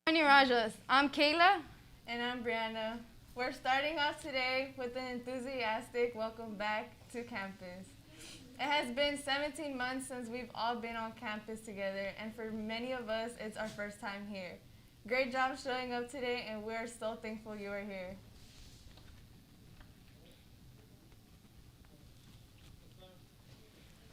Morning, Rajas. I'm Kayla. And I'm Brianna. We're starting off today with an enthusiastic welcome back to campus. It has been 17 months since we've all been on campus together, and for many of us, it's our first time here. Great job showing up today, and we're so thankful you are here.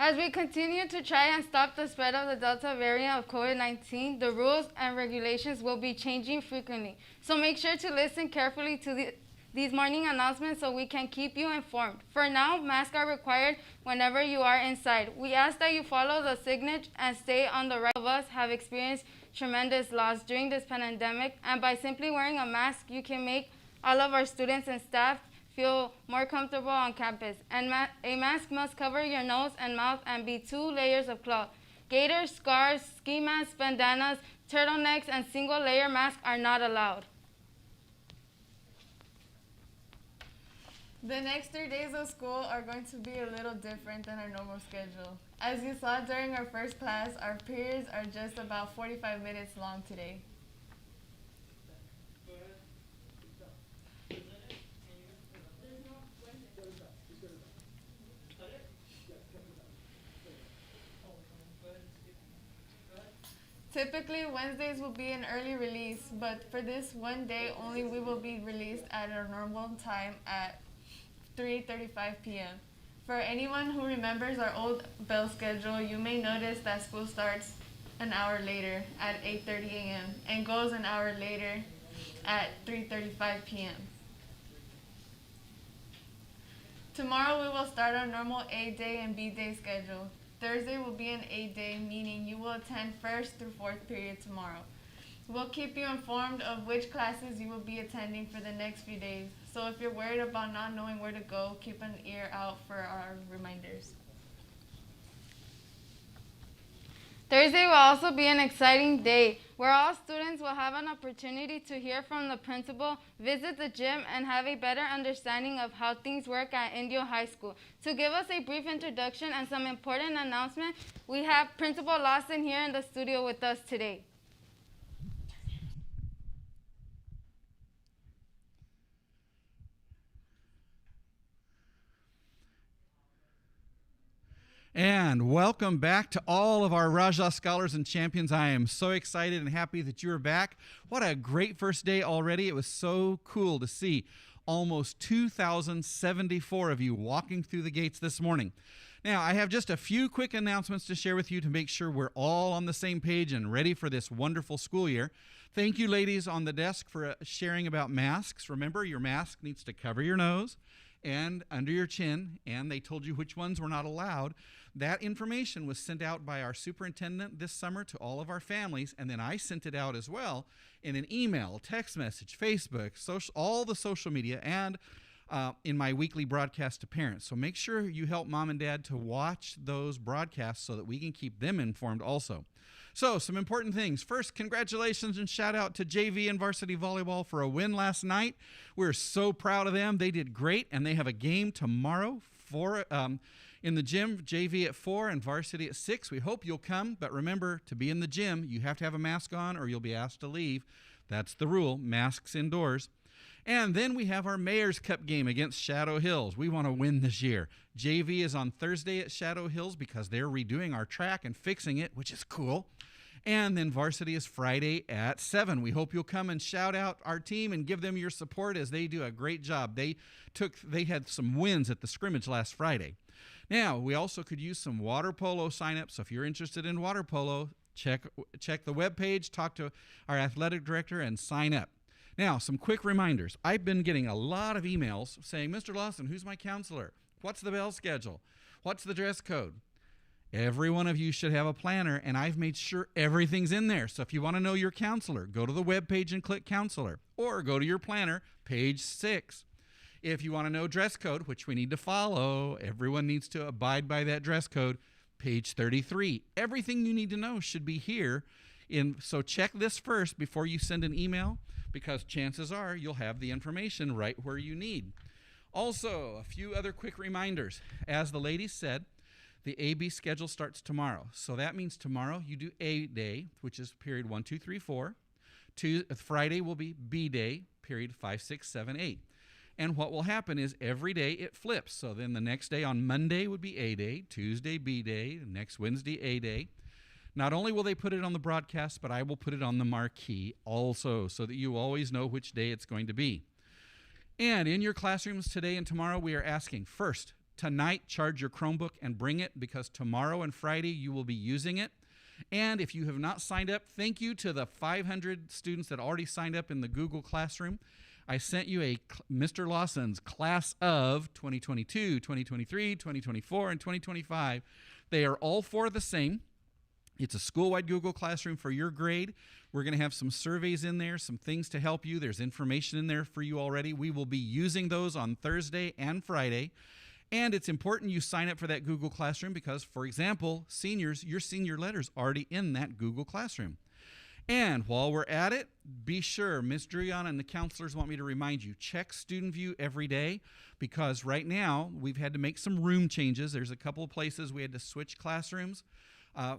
As we continue to try and stop the spread of the Delta variant of COVID-19, the rules and regulations will be changing frequently. So make sure to listen carefully to these morning announcements so we can keep you informed. For now, masks are required whenever you are inside. We ask that you follow the signage and stay on the right. Of us have experienced tremendous loss during this pandemic, and by simply wearing a mask, you can make all of our students and staff feel more comfortable on campus. And a mask must cover your nose and mouth and be 2 layers of cloth. Gaiters, scarves, ski masks, bandanas, turtlenecks, and single-layer masks are not allowed. The next 3 days of school are going to be a little different than our normal schedule. As you saw during our first class, our periods are just about 45 minutes long today. Typically, Wednesdays will be an early release, but for this one day only, we will be released at our normal time at 3:35 p.m. For anyone who remembers our old bell schedule, you may notice that school starts an hour later at 8:30 a.m. and goes an hour later at 3:35 p.m. Tomorrow we will start our normal A day and B day schedule. Thursday will be an A day, meaning you will attend 1st through 4th period tomorrow. We'll keep you informed of which classes you will be attending for the next few days. So if you're worried about not knowing where to go, keep an ear out for our reminders. Thursday will also be an exciting day where all students will have an opportunity to hear from the principal, visit the gym, and have a better understanding of how things work at Indio High School. To give us a brief introduction and some important announcement, we have Principal Lawson here in the studio with us today. And welcome back to all of our Rajah Scholars and Champions. I am so excited and happy that you are back. What a great first day already. It was so cool to see almost 2,074 of you walking through the gates this morning. Now, I have just a few quick announcements to share with you to make sure we're all on the same page and ready for this wonderful school year. Thank you, ladies on the desk, for sharing about masks. Remember, your mask needs to cover your nose and under your chin, and they told you which ones were not allowed. That information was sent out by our superintendent this summer to all of our families, and then I sent it out as well in an email, text message, Facebook, all the social media, and in my weekly broadcast to parents. So make sure you help mom and dad to watch those broadcasts so that we can keep them informed also. So some important things. First, congratulations and shout out to JV and varsity volleyball for a win last night. We're so proud of them. They did great, and they have a game tomorrow in the gym, JV at 4 and varsity at 6. We hope you'll come, but remember, to be in the gym, you have to have a mask on or you'll be asked to leave. That's the rule, masks indoors. And then we have our Mayor's Cup game against Shadow Hills. We want to win this year. JV is on Thursday at Shadow Hills because they're redoing our track and fixing it, which is cool. And then varsity is Friday at 7. We hope you'll come and shout out our team and give them your support as they do a great job. They had some wins at the scrimmage last Friday. Now, we also could use some water polo sign-ups. So if you're interested in water polo, check the webpage, talk to our athletic director, and sign up. Now, some quick reminders. I've been getting a lot of emails saying, Mr. Lawson, who's my counselor? What's the bell schedule? What's the dress code? Every one of you should have a planner, and I've made sure everything's in there. So if you want to know your counselor, go to the webpage and click counselor, or go to your planner, page 6. If you want to know dress code, which we need to follow, everyone needs to abide by that dress code, page 33. Everything you need to know should be here. So check this first before you send an email, because chances are you'll have the information right where you need. Also, a few other quick reminders. As the ladies said, the AB schedule starts tomorrow. So that means tomorrow you do A day, which is period 1, 2, 3, 4. Friday will be B day, period 5, 6, 7, 8. And what will happen is every day it flips. So then the next day on Monday would be A day, Tuesday B day, next Wednesday A day. Not only will they put it on the broadcast, but I will put it on the marquee also so that you always know which day it's going to be. And in your classrooms today and tomorrow, we are asking, first, tonight, charge your Chromebook and bring it because tomorrow and Friday you will be using it. And if you have not signed up, thank you to the 500 students that already signed up in the Google Classroom. I sent you Mr. Lawson's class of 2022, 2023, 2024, and 2025. They are all four the same. It's a school-wide Google Classroom for your grade. We're going to have some surveys in there, some things to help you. There's information in there for you already. We will be using those on Thursday and Friday. And it's important you sign up for that Google Classroom because, for example, seniors, your senior letter's already in that Google Classroom. And while we're at it, be sure, Ms. Druyan and the counselors want me to remind you, check Student View every day because right now we've had to make some room changes. There's a couple of places we had to switch classrooms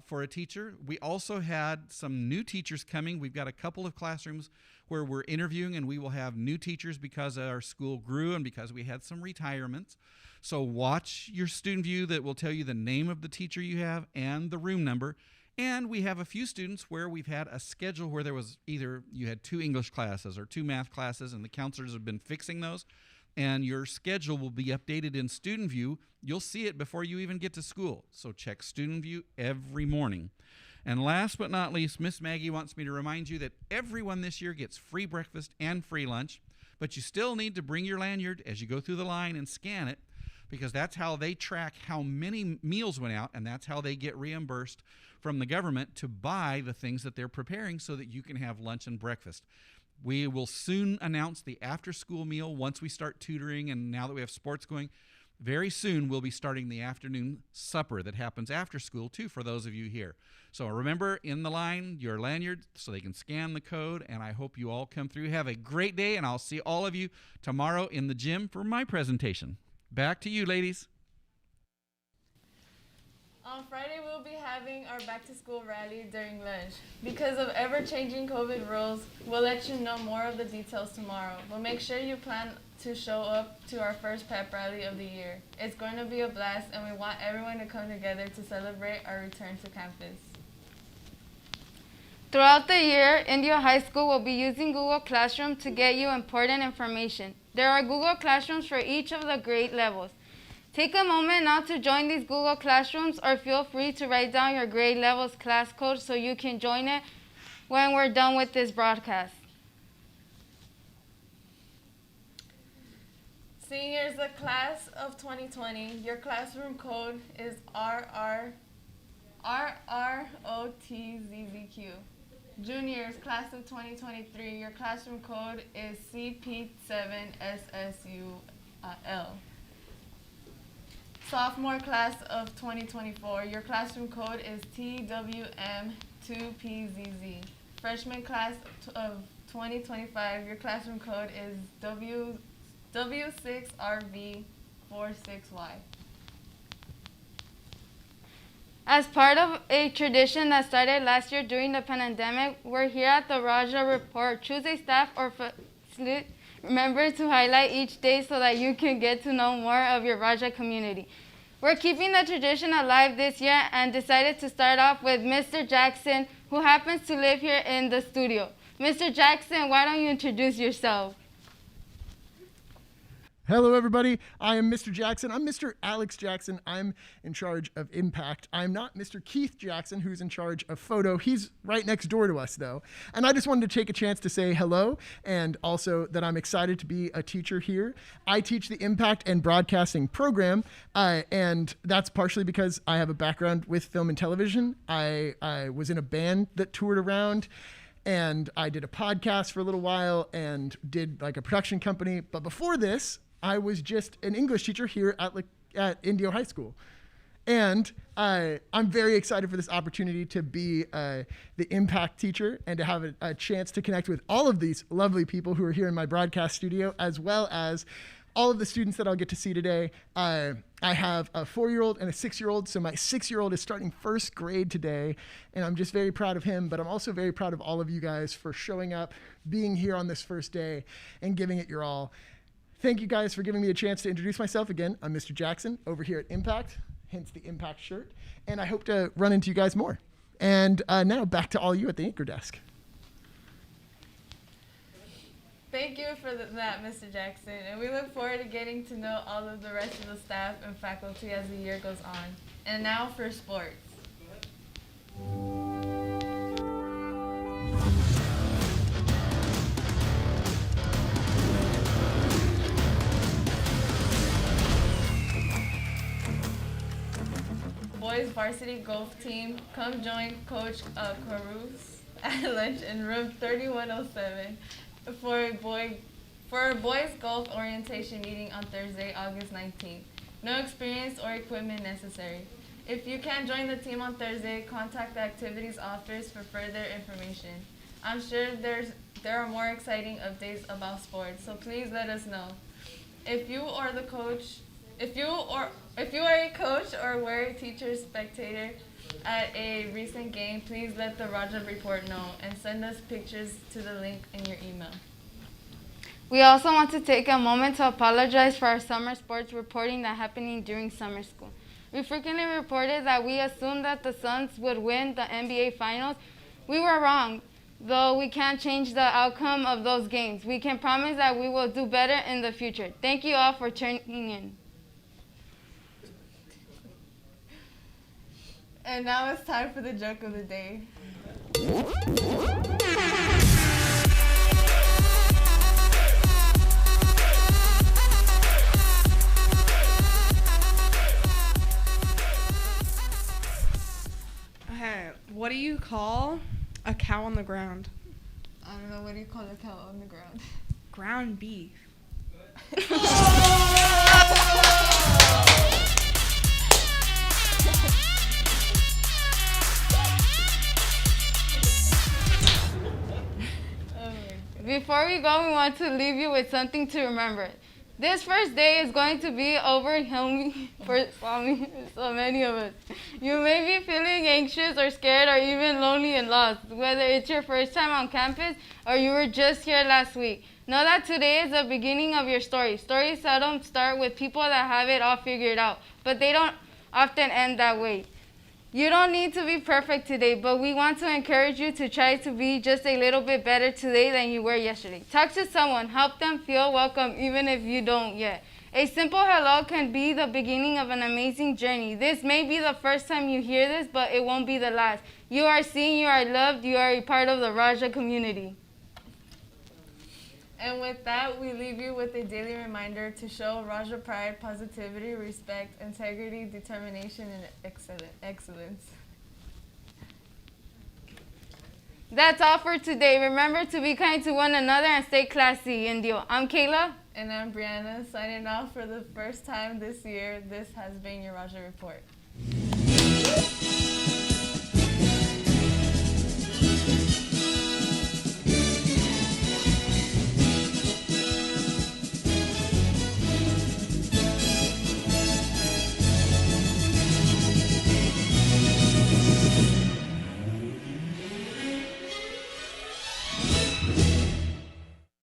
for a teacher. We also had some new teachers coming. We've got a couple of classrooms where we're interviewing and we will have new teachers because our school grew and because we had some retirements. So watch your Student View that will tell you the name of the teacher you have and the room number. And we have a few students where we've had a schedule where there was either you had 2 English classes or 2 math classes, and the counselors have been fixing those. And your schedule will be updated in Student View. You'll see it before you even get to school. So check Student View every morning. And last but not least, Miss Maggie wants me to remind you that everyone this year gets free breakfast and free lunch, but you still need to bring your lanyard as you go through the line and scan it, because that's how they track how many meals went out, and that's how they get reimbursed from the government to buy the things that they're preparing so that you can have lunch and breakfast. We will soon announce the after-school meal once we start tutoring, and now that we have sports going. Very soon we'll be starting the afternoon supper that happens after school too for those of you here. So remember, in the line, your lanyard so they can scan the code, and I hope you all come through. Have a great day, and I'll see all of you tomorrow in the gym for my presentation. Back to you, ladies. On Friday, we'll be having our back-to-school rally during lunch. Because of ever-changing COVID rules, we'll let you know more of the details tomorrow. We'll make sure you plan to show up to our first pep rally of the year. It's going to be a blast, and we want everyone to come together to celebrate our return to campus. Throughout the year, Indio High School will be using Google Classroom to get you important information. There are Google Classrooms for each of the grade levels. Take a moment now to join these Google Classrooms, or feel free to write down your grade level's class code so you can join it when we're done with this broadcast. Seniors, the class of 2020, your classroom code is RROTZZQ. Juniors, class of 2023, your classroom code is CP7SSUL. Sophomore class of 2024, your classroom code is TWM2PZZ. Freshman class of 2025, your classroom code is W6RV46Y. As part of a tradition that started last year during the pandemic, we're here at the Rajah Report. Choose a staff or facility member to highlight each day so that you can get to know more of your Rajah community. We're keeping the tradition alive this year and decided to start off with Mr. Jackson, who happens to live here in the studio. Mr. Jackson, why don't you introduce yourself? Hello, everybody. I am Mr. Jackson. I'm Mr. Alex Jackson. I'm in charge of Impact. I'm not Mr. Keith Jackson, who's in charge of Photo. He's right next door to us, though. And I just wanted to take a chance to say hello, and also that I'm excited to be a teacher here. I teach the Impact and Broadcasting program, and that's partially because I have a background with film and television. I was in a band that toured around, and I did a podcast for a little while and did like a production company. But before this, I was just an English teacher here at Indio High School. And I'm very excited for this opportunity to be the Impact teacher and to have a chance to connect with all of these lovely people who are here in my broadcast studio, as well as all of the students that I'll get to see today. I have a 4-year-old and a 6-year-old. So my 6-year-old is starting first grade today, and I'm just very proud of him. But I'm also very proud of all of you guys for showing up, being here on this first day, and giving it your all. Thank you guys for giving me a chance to introduce myself again. I'm Mr. Jackson over here at Impact, hence the Impact shirt. And I hope to run into you guys more. And now back to all you at the anchor desk. Thank you for that, Mr. Jackson, and we look forward to getting to know all of the rest of the staff and faculty as the year goes on. And now for sports. Boys varsity golf team, come join Coach Carus at lunch in room 3107. For a boys golf orientation meeting on Thursday, August 19th. No experience or equipment necessary. If you can't join the team on Thursday, contact the activities office for further information. I'm sure there are more exciting updates about sports, so please let us know. If you are a coach or were a teacher spectator at a recent game, please let the Rajah Report know and send us pictures to the link in your email. We also want to take a moment to apologize for our summer sports reporting that happening during summer school. We frequently reported that we assumed that the Suns would win the NBA Finals. We were wrong, though we can't change the outcome of those games. We can promise that we will do better in the future. Thank you all for tuning in. And now it's time for the joke of the day. Okay, what do you call a cow on the ground? I don't know, what do you call a cow on the ground? Ground beef. Before we go, we want to leave you with something to remember. This first day is going to be overwhelming for so many of us. You may be feeling anxious or scared or even lonely and lost, whether it's your first time on campus or you were just here last week. Know that today is the beginning of your story. Stories seldom start with people that have it all figured out, but they don't often end that way. You don't need to be perfect today, but we want to encourage you to try to be just a little bit better today than you were yesterday. Talk to someone, help them feel welcome even if you don't yet. A simple hello can be the beginning of an amazing journey. This may be the first time you hear this, but it won't be the last. You are seen, you are loved, you are a part of the Rajah community. And with that, we leave you with a daily reminder to show Rajah pride, positivity, respect, integrity, determination, and excellence. That's all for today. Remember to be kind to one another and stay classy, Indio. I'm Kayla. And I'm Brianna, signing off for the first time this year. This has been your Rajah Report.